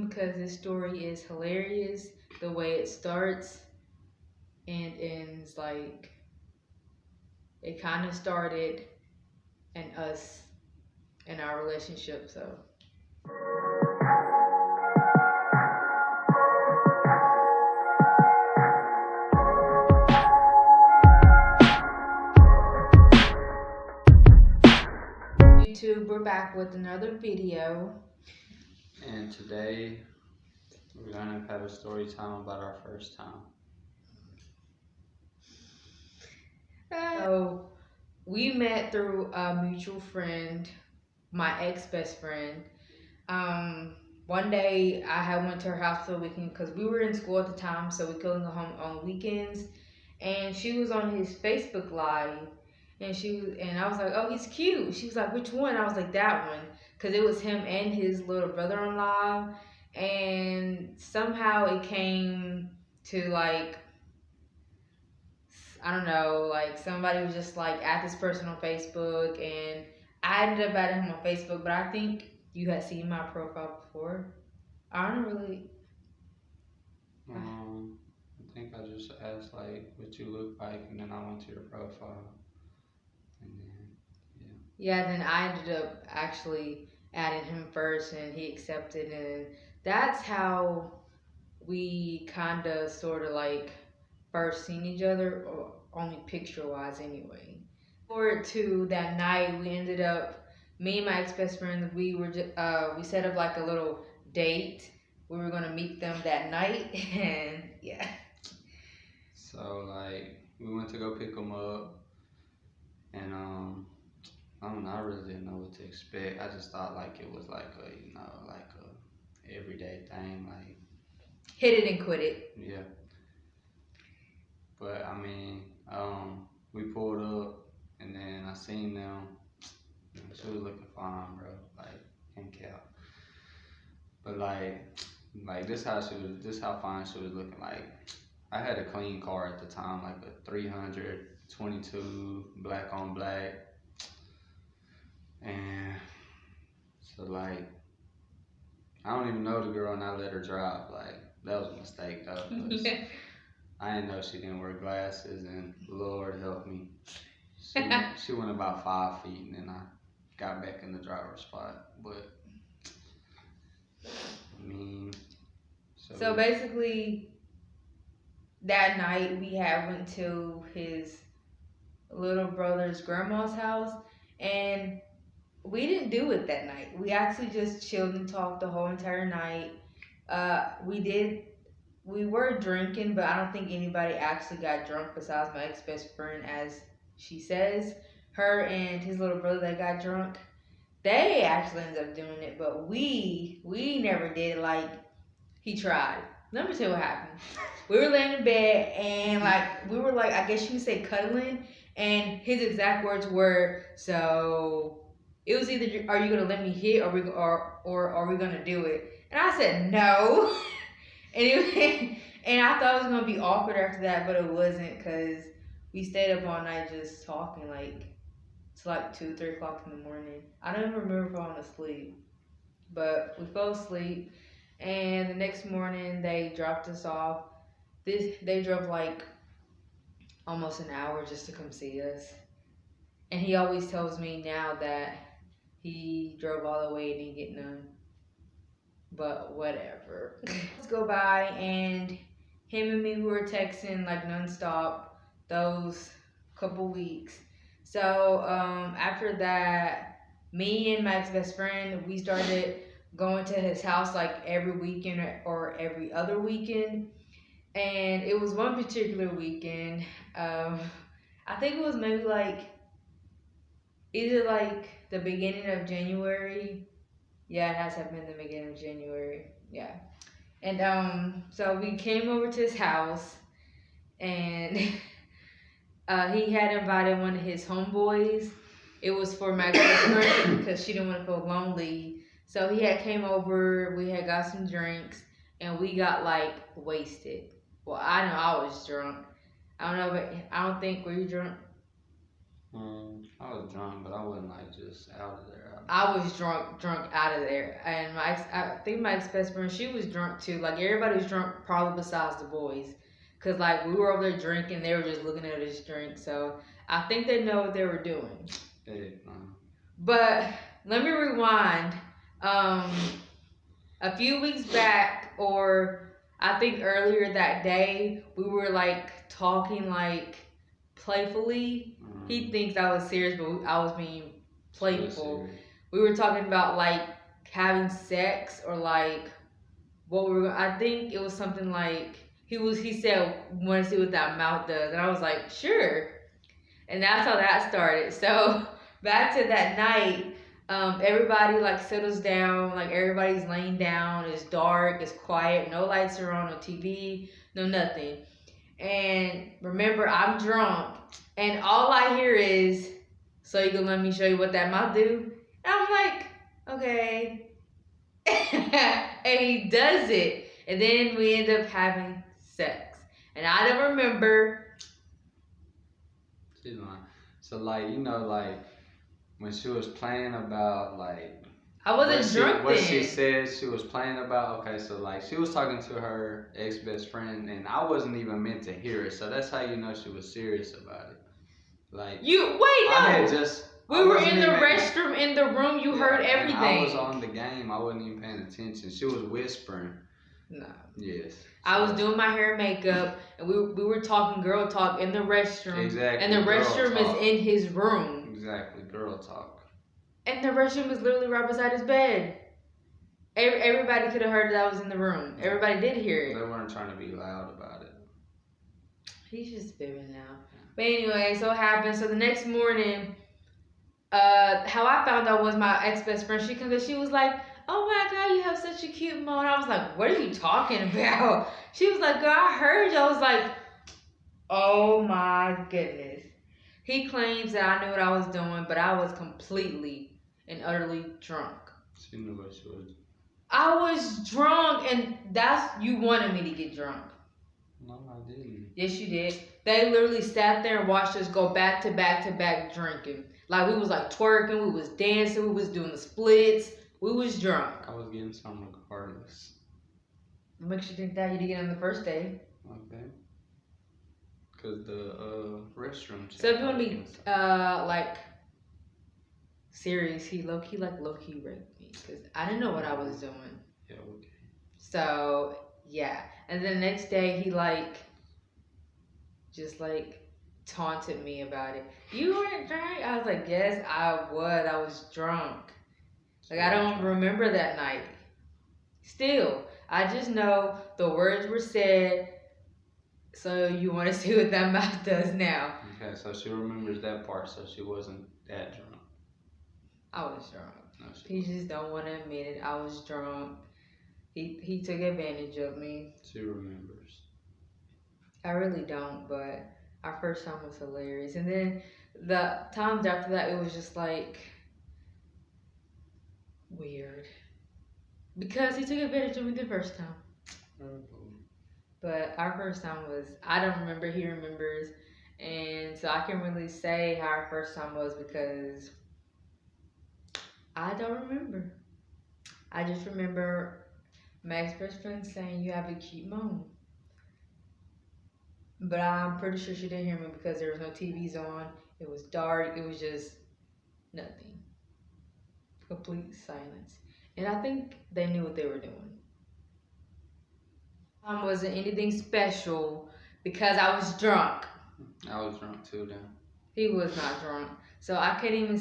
because this story is hilarious. The way it starts and ends, like it kind of started in us in our relationship. So YouTube, we're back with another video. And today we're gonna have a story time about our first time. So we met through a mutual friend, my ex-best friend. One day I had went to her house for the weekend because we were in school at the time, so we couldn't go home on weekends. And she was on his Facebook Live, and I was like, "Oh, he's cute." She was like, "Which one?" I was like, "That one," because it was him and his little brother on live. And somehow it came to like, I don't know, like somebody was just like at this person on Facebook, and I ended up adding him on Facebook, but I think you had seen my profile before. I don't really. I think I just asked like what you look like, and then I went to your profile, and then Yeah, then I ended up actually adding him first, and he accepted, and that's how we kind of sort of like first seen each other, or only picture wise anyway. Forward to that night, we ended up, me and my ex best friend, we set up like a little date. We were gonna meet them that night, and yeah. So like we went to go pick them up, and I don't know, I really didn't know what to expect. I just thought like it was like a everyday thing, like Hit it and quit it. yeah. But I mean, we pulled up, and then I seen them. She was looking fine, bro. Like, can't cap. But like this how fine she was looking. Like, I had a clean car at the time, like a 322 black on black, and so like I don't even know the girl, and I let her drive. Like that was a mistake though. 'Cause I didn't know she didn't wear glasses, and Lord help me, she went about 5 feet, and then I got back in the driver's spot. But I mean, So basically, that night we had went to his little brother's grandma's house, and we didn't do it that night. We actually just chilled and talked the whole entire night. We were drinking, but I don't think anybody actually got drunk besides my ex best friend, as she says. Her and his little brother that got drunk, they actually ended up doing it, but we never did. Like, he tried. Let me tell you what happened. We were laying in bed, and like we were like, I guess you could say cuddling, and his exact words were, "So it was either are you gonna let me hit, or are we gonna do it?" And I said no. And I thought it was gonna be awkward after that, but it wasn't, because we stayed up all night just talking, like to like 2, 3 o'clock in the morning. I don't even remember falling asleep, but we fell asleep. And the next morning they dropped us off. They drove like almost an hour just to come see us. And he always tells me now that he drove all the way and didn't get none. But whatever. Let's go by, and him and me were texting like nonstop those couple weeks. So after that, me and my ex-best friend, we started going to his house like every weekend or every other weekend. And it was one particular weekend. I think it was maybe like either like the beginning of January. Yeah, it has to have been the beginning of January. Yeah. And so we came over to his house, and he had invited one of his homeboys. It was for my girlfriend because she didn't want to feel lonely. So he had came over, we had got some drinks, and we got like wasted. Well, I know I was drunk. I don't know, but I don't think, were you drunk? I was drunk, but I wasn't like just out of there. I was drunk out of there, and I think my ex best friend, she was drunk too. Like everybody was drunk, probably besides the boys, cause like we were over there drinking, they were just looking at us drink. So I think they know what they were doing. Hey, But let me rewind. A few weeks back, or I think earlier that day, we were like talking like playfully. He thinks I was serious, but I was being playful. We were talking about like having sex or like what we were. I think it was something like he said want to see what that mouth does, and I was like sure, and that's how that started. So back to that night. Everybody like settles down, like everybody's laying down, it's dark, it's quiet, no lights are on, no TV, no nothing. And remember, I'm drunk, and all I hear is, "So you gonna let me show you what that mouth do?" And I'm like, "Okay." And he does it, and then we end up having sex. And I don't remember. She's lying. So like like when she was playing about like I wasn't drunk what then. she said she was playing about. Okay, so like she was talking to her ex best friend, and I wasn't even meant to hear it. So that's how you know she was serious about it. Like I had just. We were in the restroom, in the room. You heard everything. I was on the game. I wasn't even paying attention. She was whispering. No. Yes. I was doing my hair and makeup, and we were talking girl talk in the restroom. Exactly. And the restroom is in his room. Exactly. Girl talk. And the restroom is literally right beside his bed. Everybody could have heard that I was in the room. Everybody did hear it. They weren't trying to be loud about it. He's just spitting now. But anyway, so it happened. So the next morning, how I found out was my ex best friend. She comes and she was like, "Oh my God, you have such a cute mom." I was like, "What are you talking about?" She was like, "Girl, I heard you." I was like, "Oh my goodness." He claims that I knew what I was doing, but I was completely and utterly drunk. She knew what she was. I was drunk, and you wanted me to get drunk. No, I didn't. Yes, you did. They literally sat there and watched us go back to back to back drinking. Like, we was like twerking, we was dancing, we was doing the splits, we was drunk. I was getting some regardless. What makes you think that? You didn't get on the first day. Okay. Because the restroom. So if you want to be like serious, he low-key raped me. Because I didn't know what I was doing. Yeah, okay. So, yeah. And then the next day, he just taunted me about it. "You weren't drunk?" I was like, "Yes, I was. I was drunk." Like, I don't remember that night. Still, I just know the words were said. So you want to see what that mouth does now? Okay, so she remembers that part. So she wasn't that drunk. I was drunk. No, he just don't want to admit it. I was drunk. He took advantage of me. She remembers. I really don't, but our first time was hilarious. And then the times after that, it was just like weird. Because he took advantage of me the first time. But our first time was, I don't remember, he remembers. And so I can't really say how our first time was because I don't remember. I just remember my ex-best friend saying, "You have a cute mom." But I'm pretty sure she didn't hear me because there was no TVs on. It was dark. It was just nothing. Complete silence. And I think they knew what they were doing. Wasn't anything special because I was drunk. I was drunk too then. He was not drunk. So I can't even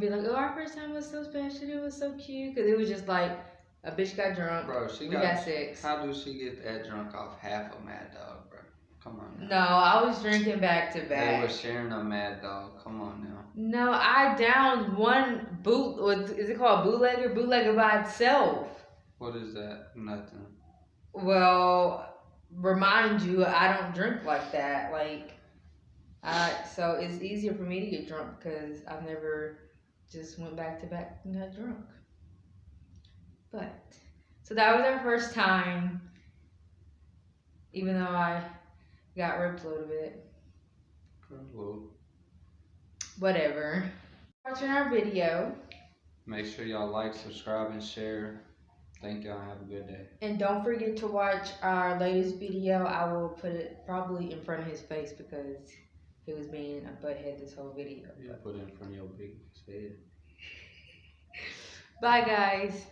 be like, "Oh, our first time was so special. It was so cute." Because it was just like, a bitch got drunk. Bro, we got sex. How do she get that drunk off half a Mad Dog, bro? Come on now. No, I was drinking back to back. They were sharing a Mad Dog. Come on now. No, I downed one is it called bootlegger? Bootlegger by itself. What is that? Nothing. Well, remind you, I don't drink like that. So it's easier for me to get drunk because I've never just went back to back and got drunk. But, so that was our first time, even though I got ripped a little bit. Well, whatever. Watching our video. Make sure y'all like, subscribe, and share. Thank y'all. Have a good day. And don't forget to watch our latest video. I will put it probably in front of his face because he was being a butthead this whole video. You put it in front of your big head. Bye, guys.